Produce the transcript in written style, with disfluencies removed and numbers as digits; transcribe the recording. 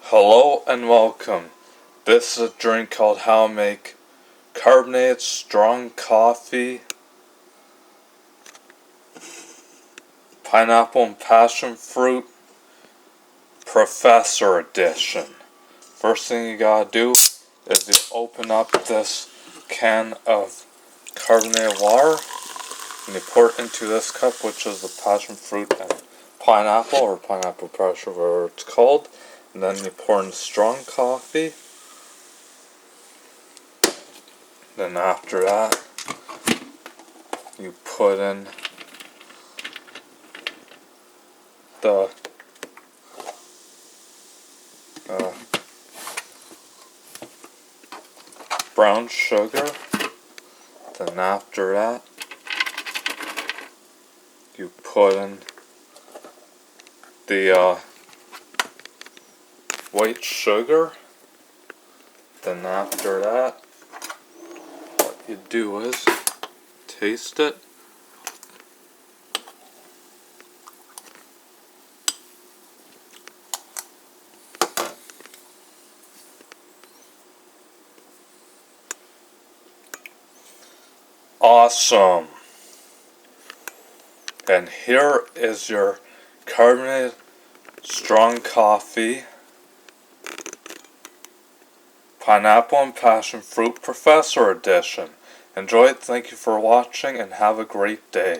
Hello and welcome. This is a drink called How to Make Carbonated Strong Coffee, Pineapple and Passion Fruit, Professor Edition. First thing you gotta do is you open up this can of carbonated water and you pour it into this cup, which is the passion fruit and pineapple, or pineapple pressure, whatever it's called. And then you pour in strong coffee. Then after that, you put in the brown sugar. Then after that, you put in the white sugar. Then after that, what you do is taste it. Awesome. And here is your carbonated strong coffee, Pineapple and Passion Fruit Professor Edition. Enjoy it, thank you for watching, and have a great day.